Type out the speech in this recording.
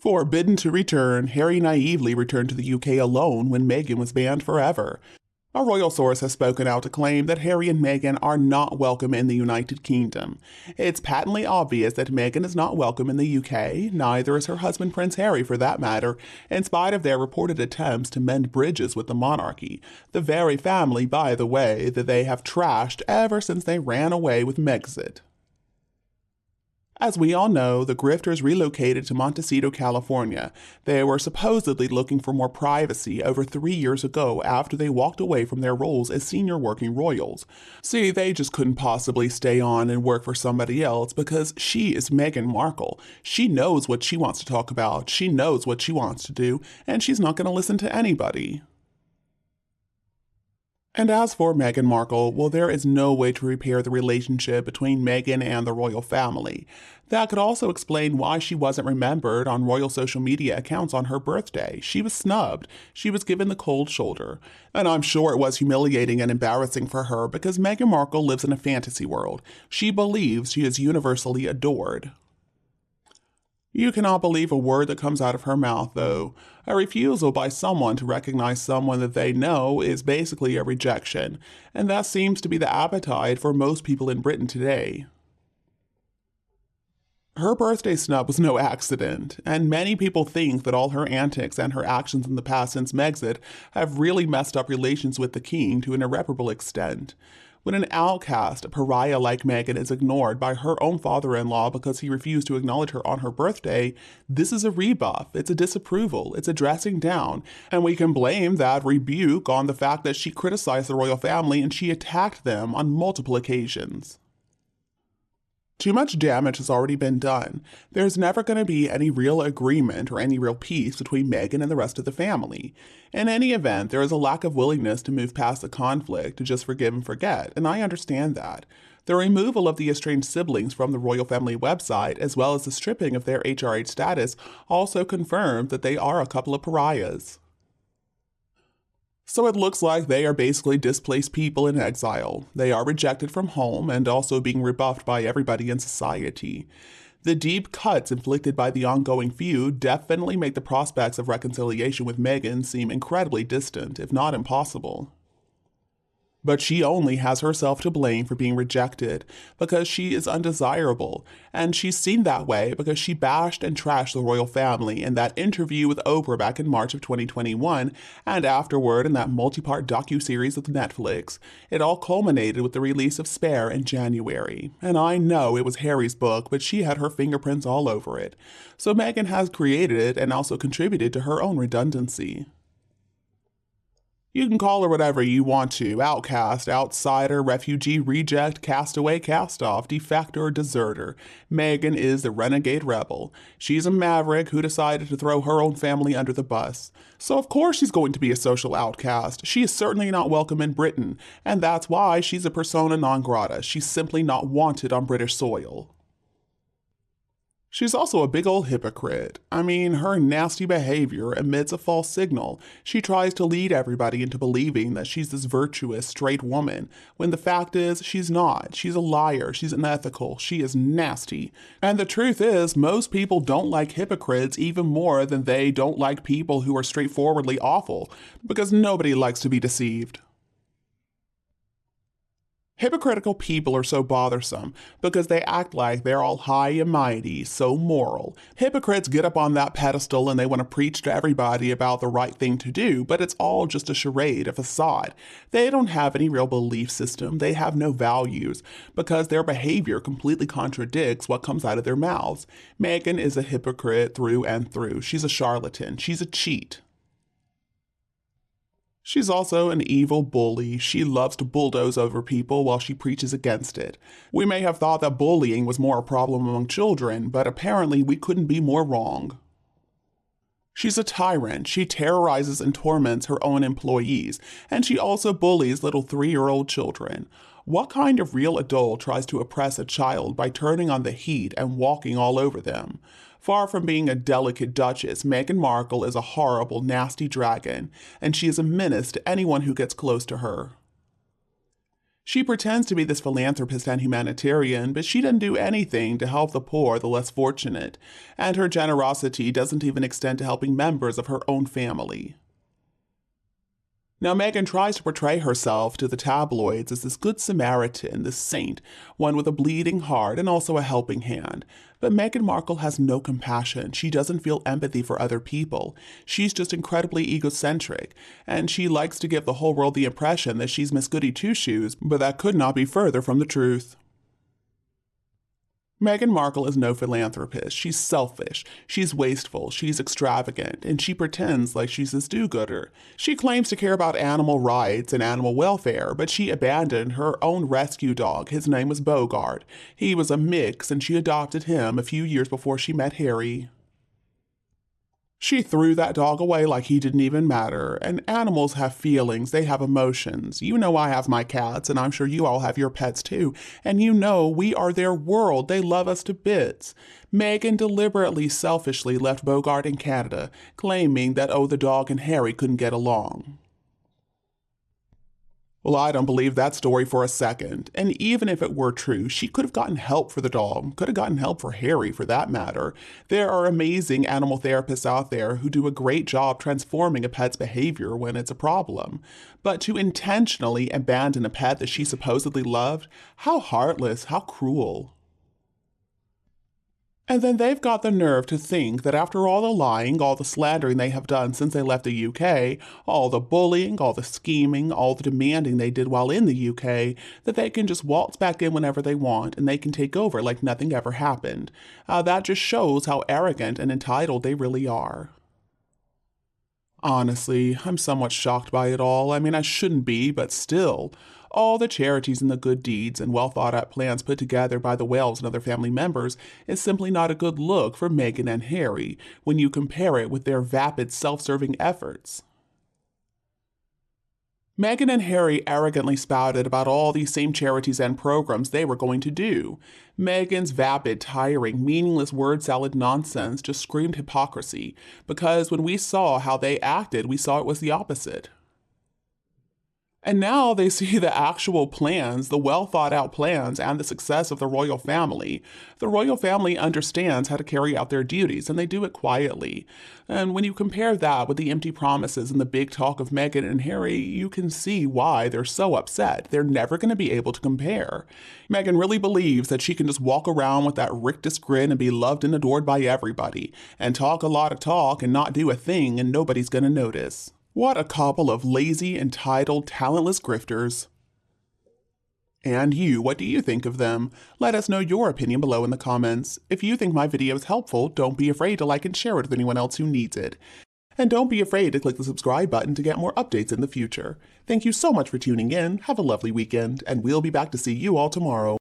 Forbidden to return, Harry naively returned to the UK alone when Meghan was banned forever. A royal source has spoken out to claim that Harry and Meghan are not welcome in the United Kingdom. It's patently obvious that Meghan is not welcome in the UK, neither is her husband Prince Harry for that matter, in spite of their reported attempts to mend bridges with the monarchy, the very family, by the way, that they have trashed ever since they ran away with Megxit. As we all know, the grifters relocated to Montecito, California. They were supposedly looking for more privacy over 3 years ago after they walked away from their roles as senior working royals. See, they just couldn't possibly stay on and work for somebody else because she is Meghan Markle. She knows what she wants to talk about, she knows what she wants to do, and she's not going to listen to anybody. And as for Meghan Markle, well, there is no way to repair the relationship between Meghan and the royal family. That could also explain why she wasn't remembered on royal social media accounts on her birthday. She was snubbed. She was given the cold shoulder. And I'm sure it was humiliating and embarrassing for her because Meghan Markle lives in a fantasy world. She believes she is universally adored. You cannot believe a word that comes out of her mouth, though. A refusal by someone to recognize someone that they know is basically a rejection, and that seems to be the appetite for most people in Britain today. Her birthday snub was no accident, and many people think that all her antics and her actions in the past since Megxit have really messed up relations with the king to an irreparable extent. When an outcast, a pariah like Meghan is ignored by her own father-in-law because he refused to acknowledge her on her birthday, this is a rebuff, it's a disapproval, it's a dressing down, and we can blame that rebuke on the fact that she criticized the royal family and she attacked them on multiple occasions. Too much damage has already been done. There's never going to be any real agreement or any real peace between Meghan and the rest of the family. In any event, there is a lack of willingness to move past the conflict to just forgive and forget, and I understand that. The removal of the estranged siblings from the royal family website, as well as the stripping of their HRH status, also confirmed that they are a couple of pariahs. So it looks like they are basically displaced people in exile. They are rejected from home and also being rebuffed by everybody in society. The deep cuts inflicted by the ongoing feud definitely make the prospects of reconciliation with Meghan seem incredibly distant, if not impossible. But she only has herself to blame for being rejected because she is undesirable, and she's seen that way because she bashed and trashed the royal family in that interview with Oprah back in March of 2021, and afterward in that multi-part docuseries with Netflix. It all culminated with the release of Spare in January. And I know it was Harry's book, but she had her fingerprints all over it. So Meghan has created it and also contributed to her own redundancy. You can call her whatever you want to, outcast, outsider, refugee, reject, castaway, cast-off, defector, or deserter. Meghan is the renegade rebel. She's a maverick who decided to throw her own family under the bus. So of course she's going to be a social outcast. She is certainly not welcome in Britain, and that's why she's a persona non grata. She's simply not wanted on British soil. She's also a big old hypocrite. I mean, her nasty behavior emits a false signal. She tries to lead everybody into believing that she's this virtuous, straight woman, when the fact is, she's not. She's a liar, she's unethical, she is nasty. And the truth is, most people don't like hypocrites even more than they don't like people who are straightforwardly awful, because nobody likes to be deceived. Hypocritical people are so bothersome because they act like they're all high and mighty, so moral. Hypocrites get up on that pedestal and they want to preach to everybody about the right thing to do, but it's all just a charade, a facade. They don't have any real belief system, they have no values, because their behavior completely contradicts what comes out of their mouths. Meghan is a hypocrite through and through. She's a charlatan. She's a cheat. She's also an evil bully. She loves to bulldoze over people while she preaches against it. We may have thought that bullying was more a problem among children, but apparently we couldn't be more wrong. She's a tyrant. She terrorizes and torments her own employees, and she also bullies little 3-year-old children. What kind of real adult tries to oppress a child by turning on the heat and walking all over them? Far from being a delicate duchess, Meghan Markle is a horrible, nasty dragon, and she is a menace to anyone who gets close to her. She pretends to be this philanthropist and humanitarian, but she doesn't do anything to help the poor, the less fortunate, and her generosity doesn't even extend to helping members of her own family. Now, Meghan tries to portray herself to the tabloids as this good Samaritan, this saint, one with a bleeding heart and also a helping hand. But Meghan Markle has no compassion. She doesn't feel empathy for other people. She's just incredibly egocentric, and she likes to give the whole world the impression that she's Miss Goody Two-Shoes, but that could not be further from the truth. Meghan Markle is no philanthropist. She's selfish, she's wasteful, she's extravagant, and she pretends like she's this do-gooder. She claims to care about animal rights and animal welfare, but she abandoned her own rescue dog. His name was Bogart. He was a mix, and she adopted him a few years before she met Harry. She threw that dog away like he didn't even matter. And animals have feelings, they have emotions. You know I have my cats, and I'm sure you all have your pets too. And you know we are their world. They love us to bits. Meghan deliberately, selfishly left Bogart in Canada, claiming that, oh, the dog and Harry couldn't get along. Well, I don't believe that story for a second. And even if it were true, she could have gotten help for the dog, could have gotten help for Harry for that matter. There are amazing animal therapists out there who do a great job transforming a pet's behavior when it's a problem. But to intentionally abandon a pet that she supposedly loved, how heartless, how cruel. And then they've got the nerve to think that after all the lying, all the slandering they have done since they left the UK, all the bullying, all the scheming, all the demanding they did while in the UK, that they can just waltz back in whenever they want and they can take over like nothing ever happened. That just shows how arrogant and entitled they really are. Honestly, I'm somewhat shocked by it all. I mean, I shouldn't be, but still. All the charities and the good deeds and well-thought-out plans put together by the Wales and other family members is simply not a good look for Meghan and Harry when you compare it with their vapid, self-serving efforts. Meghan and Harry arrogantly spouted about all these same charities and programs they were going to do. Meghan's vapid, tiring, meaningless word salad nonsense just screamed hypocrisy, because when we saw how they acted, we saw it was the opposite. And now they see the actual plans, the well-thought-out plans, and the success of the royal family. The royal family understands how to carry out their duties, and they do it quietly. And when you compare that with the empty promises and the big talk of Meghan and Harry, you can see why they're so upset. They're never going to be able to compare. Meghan really believes that she can just walk around with that rictus grin and be loved and adored by everybody, and talk a lot of talk and not do a thing, and nobody's going to notice. What a couple of lazy, entitled, talentless grifters. And you, what do you think of them? Let us know your opinion below in the comments. If you think my video is helpful, don't be afraid to like and share it with anyone else who needs it. And don't be afraid to click the subscribe button to get more updates in the future. Thank you so much for tuning in, have a lovely weekend, and we'll be back to see you all tomorrow.